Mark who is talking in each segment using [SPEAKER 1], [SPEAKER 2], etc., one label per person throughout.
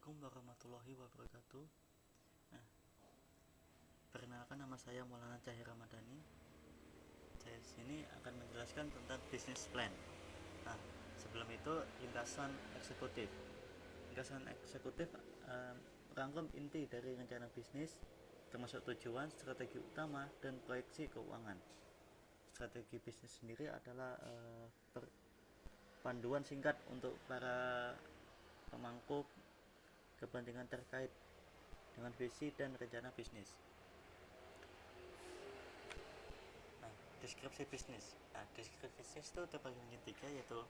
[SPEAKER 1] Assalamualaikum warahmatullahi wabarakatuh. Nah, perkenalkan, nama saya Maulana Cahir Ramadhani. Saya sini akan menjelaskan tentang business plan. Nah, sebelum itu ringkasan eksekutif. Ringkasan eksekutif merangkum inti dari rencana bisnis, termasuk tujuan, strategi utama, dan proyeksi keuangan. Strategi bisnis sendiri adalah panduan singkat untuk para pemangku kepentingan terkait dengan visi dan rencana bisnis. Nah, deskripsi bisnis. Nah, deskripsi bisnis itu terbagi menjadi tiga, yaitu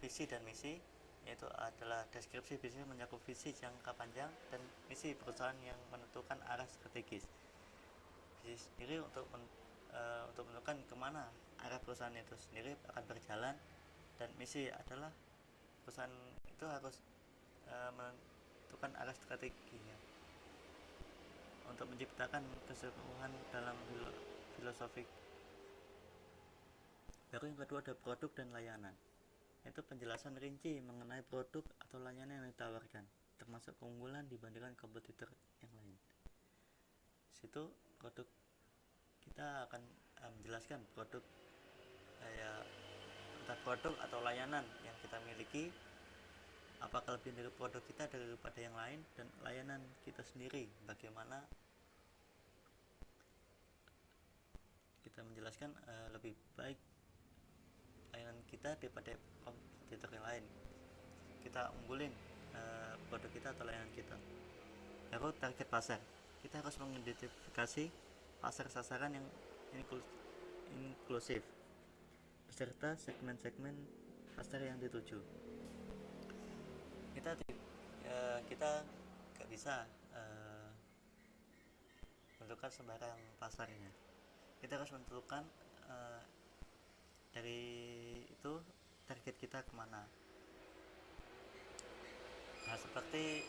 [SPEAKER 1] visi dan misi. Yaitu adalah deskripsi bisnis mencakup visi jangka panjang dan misi perusahaan yang menentukan arah strategis. Visi sendiri untuk menentukan kemana arah perusahaan itu sendiri akan berjalan, dan misi adalah perusahaan itu harus menentukan arah strateginya untuk menciptakan keseluruhan dalam filosofi. Baru yang kedua ada produk dan layanan, yaitu penjelasan rinci mengenai produk atau layanan yang ditawarkan, termasuk keunggulan dibandingkan kompetitor yang lain. Situ produk kita akan menjelaskan produk, entah produk atau layanan yang kita miliki, apa kelebihan dari produk kita daripada yang lain, dan layanan kita sendiri bagaimana kita menjelaskan lebih baik layanan kita daripada kompetitor yang lain. Kita unggulin produk kita atau layanan kita. Lalu target pasar, kita harus mengidentifikasi pasar sasaran yang inklusif beserta segmen-segmen pasar yang dituju. Kita gak bisa menentukan sembarang pasarnya. Kita harus menentukan dari itu target kita kemana. Nah, seperti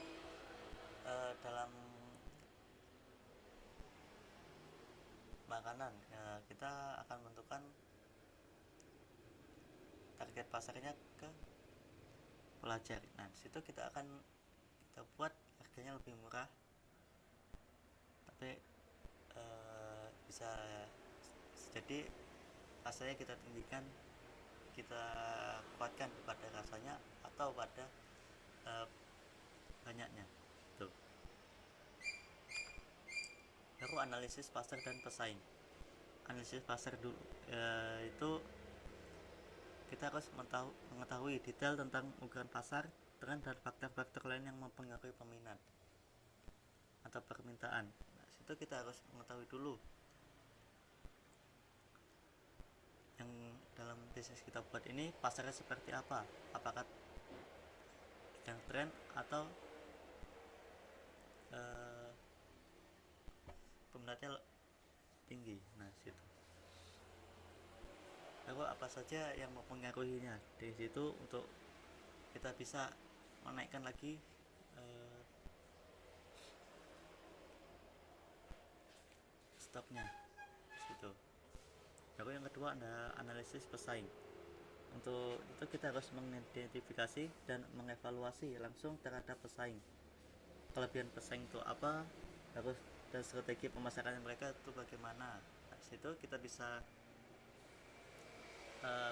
[SPEAKER 1] dalam makanan, kita akan menentukan target pasarnya ke pelajar. Nah, disitu kita buat harganya lebih murah, tapi bisa jadi rasanya kita tinggikan, kita kuatkan pada rasanya atau pada banyaknya. Tuh. Lalu analisis pasar dan pesaing. Analisis pasar dulu, itu kita harus mengetahui detail tentang ukuran pasar, tren, dan faktor-faktor lain yang mempengaruhi peminat atau permintaan. Nah, situ kita harus mengetahui dulu yang dalam bisnis kita buat ini pasarnya seperti apa, apakah yang tren atau peminatnya tinggi. Nah, situ. Lalu apa saja yang mempengaruhinya? Di situ untuk kita bisa menaikkan lagi stoknya. Situ. Lalu yang kedua ada analisis pesaing. Untuk itu kita harus mengidentifikasi dan mengevaluasi langsung terhadap pesaing. Kelebihan pesaing itu apa? Dan strategi pemasaran mereka itu bagaimana. Nah, situ kita bisa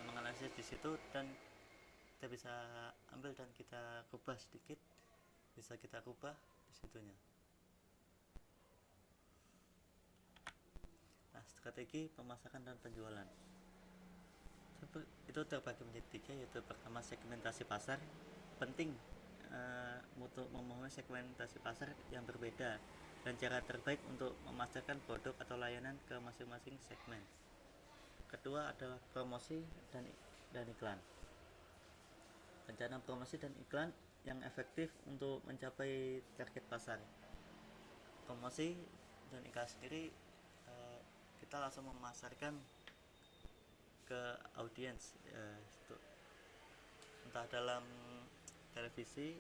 [SPEAKER 1] menganalisis di situ, dan kita bisa ambil dan kita rubah sedikit, bisa kita rubah di situnya. Nah, strategi pemasaran dan penjualan itu terbagi menjadi tiga, yaitu pertama segmentasi pasar. Penting untuk memahami segmentasi pasar yang berbeda dan cara terbaik untuk memasarkan produk atau layanan ke masing-masing segmen. Kedua adalah promosi dan iklan. Rencana promosi dan iklan yang efektif untuk mencapai target pasar. Promosi dan iklan sendiri kita langsung memasarkan ke audiens, entah dalam televisi,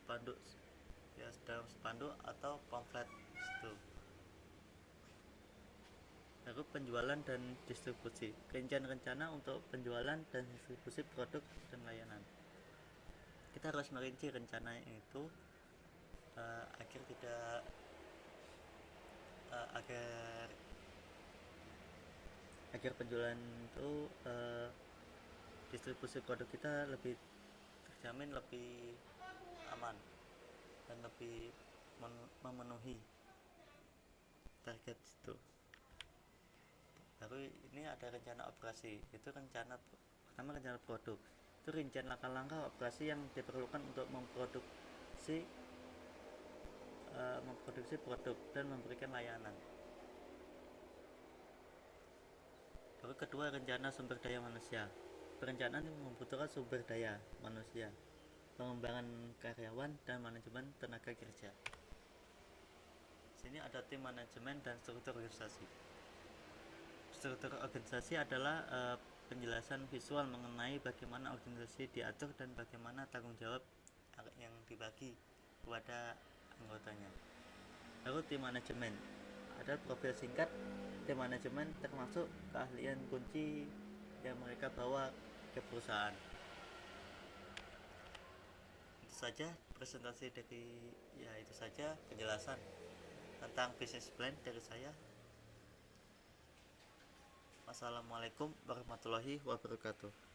[SPEAKER 1] spanduk, ya dalam spanduk atau pamflet itu. Lalu penjualan dan distribusi, rencana untuk penjualan dan distribusi produk dan layanan. Kita kita harus merinci rencana itu agar tidak agar penjualan itu distribusi produk kita lebih terjamin, lebih aman, dan lebih memenuhi target itu. Baru ini ada rencana operasi, itu rencana produk, itu rincian langkah-langkah operasi yang diperlukan untuk memproduksi produk dan memberikan layanan. Baru kedua, rencana sumber daya manusia. Perencanaan membutuhkan sumber daya manusia, pengembangan karyawan, dan manajemen tenaga kerja. Sini ada tim manajemen dan struktur organisasi. Struktur organisasi adalah penjelasan visual mengenai bagaimana organisasi diatur dan bagaimana tanggung jawab yang dibagi kepada anggotanya. Lalu tim manajemen, ada profil singkat tim manajemen termasuk keahlian kunci yang mereka bawa ke perusahaan. Itu saja presentasi itu saja penjelasan tentang business plan dari saya. Wassalamualaikum warahmatullahi wabarakatuh.